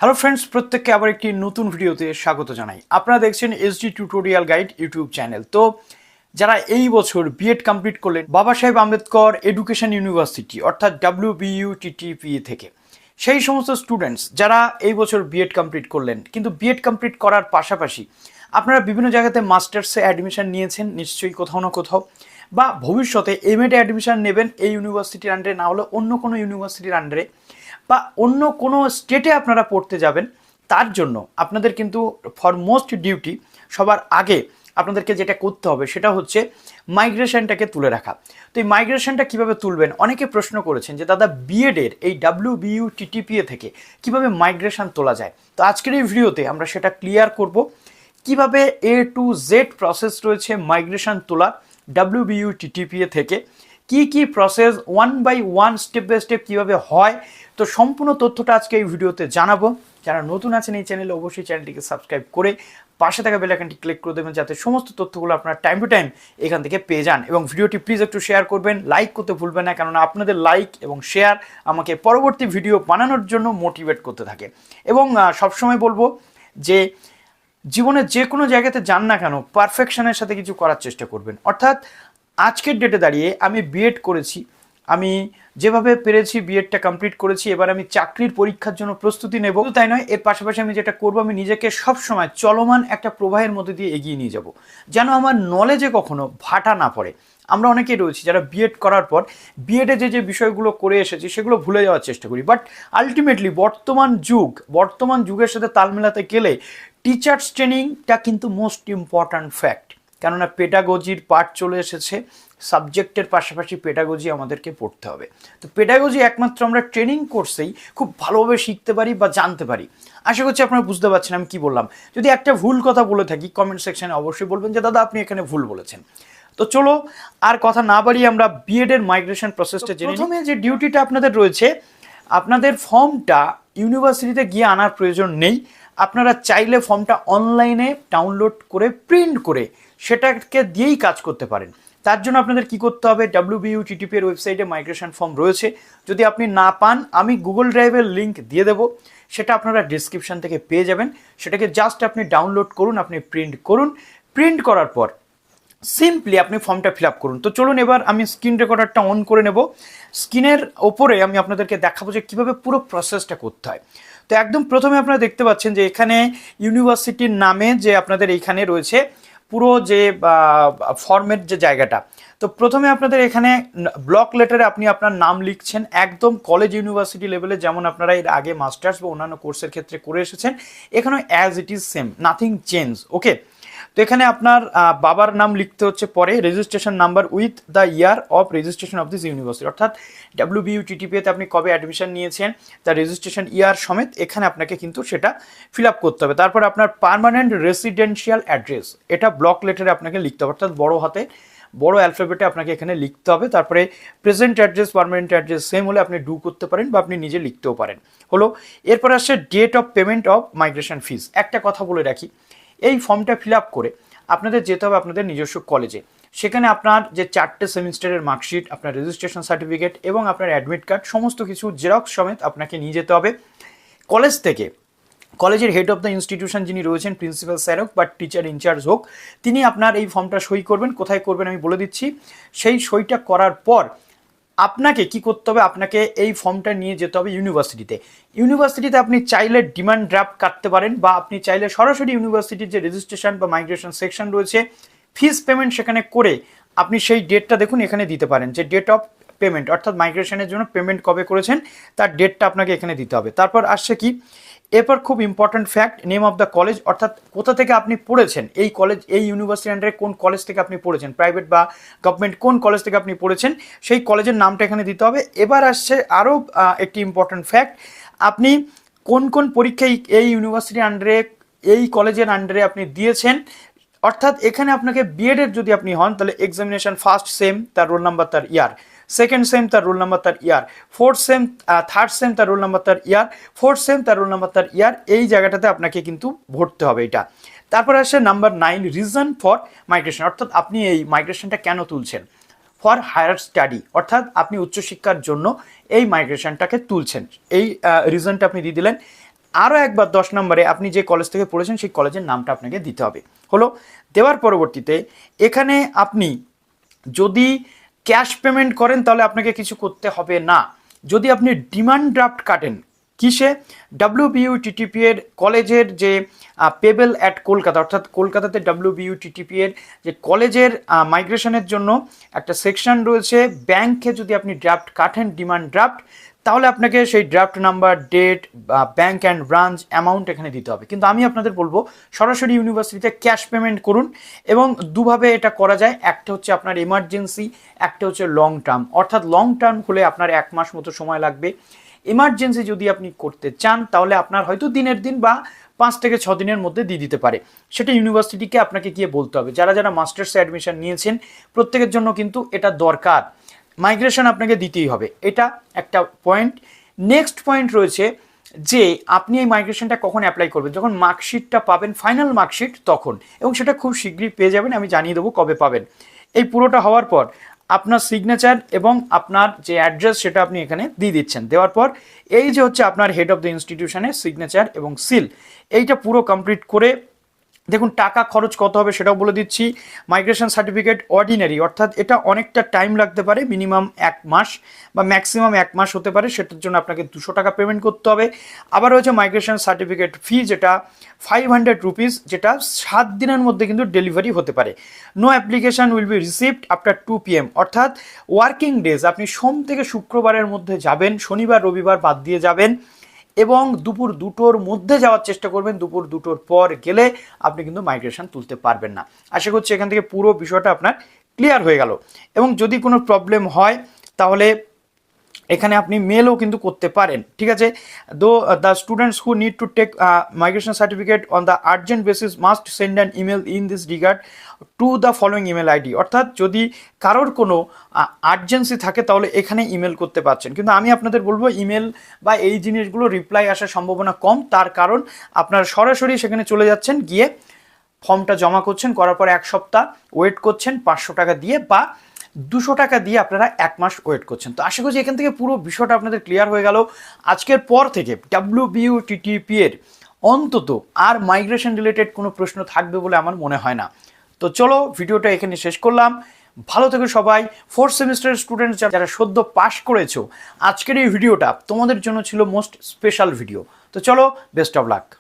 Hello friends, প্রত্যেককে আবার একটি নতুন ভিডিওতে স্বাগত জানাই। আপনারা দেখছেন SD tutorial guide YouTube channel. তো যারা এই বছর বিএড কমপ্লিট করলেন বাবা সাহেব আম্বেদকর এডুকেশন ইউনিভার্সিটি অর্থাৎ WBUTTEPA থেকে, সেই সমস্ত স্টুডেন্টস যারা এই বছর বিএড কমপ্লিট করলেন, কিন্তু বিএড কমপ্লিট করার পাশাপাশি আপনারা বিভিন্ন জায়গাতে মাস্টার্সে অ্যাডমিশন নিয়েছেন নিশ্চয়ই কোথাও না কোথাও, বা ভবিষ্যতে এমএডে অ্যাডমিশন নেবেন এই ইউনিভার্সিটির আন্ডারে, না হলে অন্য কোনো ইউনিভার্সিটির আন্ডারে বা অন্য কোনো স্টেটে আপনারা পড়তে যাবেন। তার জন্য আপনাদের কিন্তু ফরমোস্ট ডিউটি সবার আগে আপনাদেরকে যেটা করতে হবে সেটা হচ্ছে মাইগ্রেশনটাকে তুলে রাখা। তো এই মাইগ্রেশনটা কীভাবে তুলবেন অনেকে প্রশ্ন করেছেন যে দাদা বিএডের এই WBUTTPA থেকে কিভাবে মাইগ্রেশন তোলা যায়। তো আজকের এই ভিডিওতে আমরা সেটা ক্লিয়ার করব, কিভাবে A to Z প্রসেস রয়েছে মাইগ্রেশন তোলার WBUTTPA থেকে, কি process one by one step by step কীভাবে হয়। তো সম্পূর্ণ তথ্যটা আজকে এই ভিডিওতে জানাবো। যারা নতুন আছেন এই চ্যানেলে অবশ্যই চ্যানেলটিকে সাবস্ক্রাইব করে পাশে থাকা বেল আইকনটি ক্লিক করে দেবেন, যাতে সমস্ত তথ্যগুলো আপনারা টাইম টু টাইম এখান থেকে পেয়ে যান। এবং ভিডিওটি প্লিজ একটু শেয়ার করবেন, লাইক করতে ভুলবেন না, কেননা আপনাদের লাইক এবং শেয়ার আমাকে পরবর্তী ভিডিও বানানোর জন্য মোটিভেট করতে থাকে। এবং সবসময় বলবো যে জীবনে যে কোনো জায়গাতে যান না কেন পারফেকশনের সাথে কিছু করার চেষ্টা করবেন। অর্থাৎ আজকের ডেটে দাঁড়িয়ে আমি বিএড করেছি, আমি যেভাবে পেরেছি বিএডটা কমপ্লিট করেছি, এবার আমি চাকরির পরীক্ষার জন্য প্রস্তুতি নেব। তাই নয়, এর পাশাপাশি আমি যেটা করবো, আমি নিজেকে সবসময় চলমান একটা প্রবাহের মধ্যে দিয়ে এগিয়ে নিয়ে যাব, যেন আমার নলেজে কখনো ভাটা না পড়ে। আমরা অনেকেই রয়েছি যারা বিএড করার পর বিএডে যে বিষয়গুলো করে এসেছি সেগুলো ভুলে যাওয়ার চেষ্টা করি, বাট আলটিমেটলি বর্তমান যুগের সাথে তাল মেলাতে গেলে টিচার্স ট্রেনিংটা কিন্তু মোস্ট ইম্পর্ট্যান্ট ফ্যাক্ট। কেননা পেডাগজির পার্ট চলে এসেছে, সাবজেক্টের পাশাপাশি পেডাগজি আমাদেরকে পড়তে হবে। তো পেডাগজি একমাত্র আমরা ট্রেনিং কোর্সেই খুব ভালোভাবে শিখতে পারি বা জানতে পারি। আশা করছি আপনারা বুঝতে পারছেন আমি কি বললাম। যদি একটা ভুল কথা বলে থাকি কমেন্ট সেকশনে অবশ্যই বলবেন যে দাদা আপনি এখানে ভুল বলেছেন। তো চলো আর কথা না বাড়িয়ে আমরা বিএডের মাইগ্রেশন প্রসেসটা জেনে নিই। প্রথমে যে ডিউটিটা আপনাদের রয়েছে, আপনাদের ফর্মটা ইউনিভার্সিটিতে গিয়ে আনার প্রয়োজন নেই। আপনারা চাইলে ফর্মটা অনলাইনে ডাউনলোড করে প্রিন্ট করে সেটাকে দিয়েই কাজ করতে পারেন। তার জন্য আপনাদের কি করতে হবে, WBUTTPA এর ওয়েবসাইটে মাইগ্রেশন ফর্ম রয়েছে। যদি আপনি না পান আমি গুগল ড্রাইভের লিঙ্ক দিয়ে দেবো, সেটা আপনারা ডিসক্রিপশন থেকে পেয়ে যাবেন। সেটাকে জাস্ট আপনি ডাউনলোড করুন, আপনি প্রিন্ট করুন। প্রিন্ট করার পর সিম্পলি আপনি ফর্মটা ফিল আপ করুন। তো চলুন এবার আমি স্ক্রিন রেকর্ডারটা অন করে নেব। স্ক্রিনের ওপরে আমি আপনাদেরকে দেখাবো যে কীভাবে পুরো প্রসেসটা করতে হয়। তো একদম প্রথমে আপনারা দেখতে পাচ্ছেন যে এখানে ইউনিভার্সিটির নামে যে আপনাদের এইখানে রয়েছে পুরো যে ফর্মের যে জায়গাটা। তো প্রথমে আপনাদের এখানে ব্লক লেটারে আপনি আপনার নাম লিখছেন, একদম কলেজ ইউনিভার্সিটি লেভেলে যেমন আপনারা এর আগে মাস্টার্স বা অন্যান্য কোর্সের ক্ষেত্রে করে এসেছেন, এখানেও as it is same, nothing change. Okay, তো এখানে আপনার বাবার নাম লিখতে হচ্ছে, পরে registration number with the year of registration of this university, অর্থাৎ WBUTTPA-তে আপনি কবে অ্যাডমিশন নিয়েছেন তার রেজিস্ট্রেশন ইয়ার সমেত এখানে আপনাকে কিন্তু সেটা ফিল আপ করতে হবে। তারপর আপনার পার্মানেন্ট রেসিডেন্সিয়াল অ্যাড্রেস, এটা ব্লক লেটারে আপনাকে লিখতে হবে, অর্থাৎ বড় অ্যালফাবেটে আপনাকে এখানে লিখতে হবে। তারপরে present address, permanent address same হলে আপনি ডু করতে পারেন বা আপনি নিজে লিখতেও পারেন। হলো, এরপর আসছে date of payment of migration fees. একটা কথা বলে রাখি, এই ফর্মটা ফিল আপ করে আপনাদের যেতে হবে আপনাদের নিজস্ব কলেজে। সেখানে আপনার যে 4টে সেমিস্টারের মার্কশিট, আপনার রেজিস্ট্রেশন সার্টিফিকেট এবং আপনার অ্যাডমিট কার্ড সমস্ত কিছু জেরক্স সমেত আপনাকে নিয়ে যেতে হবে কলেজ থেকে। কলেজের হেড অফ দ্য ইনস্টিটিউশন যিনি রয়েছেন, প্রিন্সিপাল স্যার হোক বা টিচার ইনচার্জ হোক, তিনি আপনার এই ফর্মটা সই করবেন। কোথায় করবেন আমি বলে দিচ্ছি। সেই সইটা করার পর আপনাকে কি করতে হবে, আপনাকে এই ফর্মটা নিয়ে যেতে হবে ইউনিভার্সিটিতে আপনি চাইলে ডিমান্ড ড্রাফট কাটতে পারেন, বা আপনি চাইলে সরাসরি ইউনিভার্সিটির যে রেজিস্ট্রেশন বা মাইগ্রেশন সেকশন রয়েছে, ফিস পেমেন্ট সেখানে করে আপনি সেই ডেটটা দেখুন এখানে দিতে পারেন, যে ডেট অফ পেমেন্ট অর্থাৎ মাইগ্রেশনের জন্য পেমেন্ট কবে করেছেন তার ডেটটা আপনাকে এখানে দিতে হবে। তারপর আসছে কি, এরপর খুব important fact, name of the college, অর্থাৎ কোথা থেকে আপনি পড়েছেন, এই কলেজ এই ইউনিভার্সিটি আন্ডারে কোন কলেজ থেকে আপনি পড়েছেন, প্রাইভেট বা গভর্নমেন্ট কোন কলেজ থেকে আপনি পড়েছেন সেই কলেজের নামটা এখানে দিতে হবে। এবার আসছে আরও একটি ইম্পর্ট্যান্ট ফ্যাক্ট, আপনি কোন পরীক্ষায় এই ইউনিভার্সিটির আন্ডারে এই কলেজের আন্ডারে আপনি দিয়েছেন। অর্থাৎ এখানে আপনাকে বিএডের যদি আপনি হন তাহলে এক্সামিনেশন ফার্স্ট সেম তার রোল নাম্বার তার ইয়ার, সেকেন্ড সেম তার রোল নাম্বার তার ইয়ার, ফোর্থ সেম থার্ড সেম তার রোল নাম্বার তার ইয়ার, ফোর্থ সেম তার রোল নাম্বার তার ইয়ার, এই জায়গাটাতে আপনাকে কিন্তু ভরতে হবে এটা। তারপর আসে নাম্বার 9, রিজন ফর মাইগ্রেশন, অর্থাৎ আপনি এই মাইগ্রেশনটা কেন তুলছেন। ফর হায়ার স্টাডি, অর্থাৎ আপনি উচ্চশিক্ষার জন্য এই মাইগ্রেশনটাকে তুলছেন, এই রিজনটা আপনি দিয়ে দিলেন। আরও একবার 10 নম্বরে আপনি যে কলেজ থেকে পড়েছেন সেই কলেজের নামটা আপনাকে দিতে হবে। হলো, দেওয়ার পরবর্তীতে এখানে আপনি যদি ক্যাশ পেমেন্ট করেন তাহলে আপনাকে কিছু করতে হবে না। যদি আপনি ডিমান্ড ড্রাফট কাটেন কিসে, WBUTTP এর কলেজের যে পেবেল অ্যাট কলকাতা, অর্থাৎ কলকাতাতে WBUTTP এর যে কলেজের মাইগ্রেশনের জন্য একটা সেকশন রয়েছে, ব্যাংকে যদি আপনি ড্রাফট কাটেন ডিমান্ড ড্রাফট, তাহলে আপনাকে সেই draft number, date, bank and branch, amount এখানে দিতে হবে। কিন্তু আমি আপনাদের বলবো সরাসরি ইউনিভার্সিটিতে ক্যাশ পেমেন্ট করুন। এবং দুভাবে এটা করা যায়, একটা হচ্ছে আপনার এমার্জেন্সি, একটা হচ্ছে লং টার্ম। অর্থাৎ লং টার্ম হলে আপনার 1 মাস মতো সময় লাগবে। এমার্জেন্সি যদি আপনি করতে চান তাহলে আপনার হয়তো দিনের দিন বা 5 থেকে 6 দিনের মধ্যে দিয়ে দিতে পারে। সেটা ইউনিভার্সিটিকে আপনাকে গিয়ে বলতে হবে। যারা যারা মাস্টার্সে অ্যাডমিশন নিয়েছেন প্রত্যেকের জন্য কিন্তু এটা দরকার, মাইগ্রেশন আপনাকে দিতেই হবে, এটা একটা পয়েন্ট। নেক্সট পয়েন্ট রয়েছে যে আপনি এই মাইগ্রেশনটা কখন অ্যাপ্লাই করবেন, যখন মার্কশিটটা পাবেন, ফাইনাল মার্কশিট তখন, এবং সেটা খুব শীঘ্রই পেয়ে যাবেন, আমি জানিয়ে দেবো কবে পাবেন। এই পুরোটা হওয়ার পর আপনার সিগনেচার এবং আপনার যে অ্যাড্রেস সেটা আপনি এখানে দিয়ে দিচ্ছেন। দেওয়ার পর এই যে হচ্ছে আপনার হেড অফ দ্য ইনস্টিটিউশনের সিগনেচার এবং সিল, এইটা পুরো কমপ্লিট করে দেখুন টাকা খরচ কত হবে সেটাও বলে দিচ্ছি। মাইগ্রেশন সার্টিফিকেট অর্ডিনারি, অর্থাৎ এটা অনেকটা টাইম লাগতে পারে, মিনিমাম 1 মাস বা ম্যাক্সিমাম 1 মাস হতে পারে, সেটার জন্য আপনাকে 200 টাকা পেমেন্ট করতে হবে। আবার হচ্ছে মাইগ্রেশন সার্টিফিকেট ফি, যেটা 500 রুপিস, যেটা 7 দিনের মধ্যে কিন্তু ডেলিভারি হতে পারে। No application will be received after 2 PM, অর্থাৎ ওয়ার্কিং ডেজ, আপনি সোম থেকে শুক্রবারের মধ্যে যাবেন, শনিবার রবিবার বাদ দিয়ে যাবেন, এবং দুপুর 2টোর মধ্যে যাওয়ার চেষ্টা করবেন। দুপুর 2টোর পর গেলে আপনি কিন্তু মাইগ্রেশন তুলতে পারবেন না। আশা করছি এখান থেকে পুরো বিষয়টা আপনার ক্লিয়ার হয়ে গেল। এবং যদি কোনো প্রবলেম হয় তাহলে এখানে আপনি মেলও কিন্তু করতে পারেন, ঠিক আছে। The students who need to take migration certificate on the urgent basis must send an email in this regard to the following email ID, অর্থাৎ যদি কারোর কোনো আর্জেন্সি থাকে তাহলে এখানে ইমেল করতে পারছেন। কিন্তু আমি আপনাদের বলবো ইমেল বা এই জিনিসগুলো রিপ্লাই আসার সম্ভাবনা কম, তার কারণ আপনারা সরাসরি সেখানে চলে যাচ্ছেন, গিয়ে ফর্মটা জমা করছেন, করার পর 1 সপ্তাহ ওয়েট করছেন 500 টাকা দিয়ে, বা 200 টাকা দিয়ে আপনারা 1 মাস ওয়েট করছেন। তো আশা করছি এখান থেকে পুরো বিষয়টা আপনাদের ক্লিয়ার হয়ে গেল। আজকের পর থেকে WBUTTP এর অন্তত আর মাইগ্রেশন রিলেটেড কোনো প্রশ্ন থাকবে বলে আমার মনে হয় না। তো চলো ভিডিওটা এখানে শেষ করলাম। ভালো থেকো সবাই। 4th সেমিস্টারের স্টুডেন্টস যারা সদ্য পাশ করেছো, আজকের এই ভিডিওটা তোমাদের জন্য ছিল মোস্ট স্পেশাল ভিডিও। তো চলো, বেস্ট অফ লাক।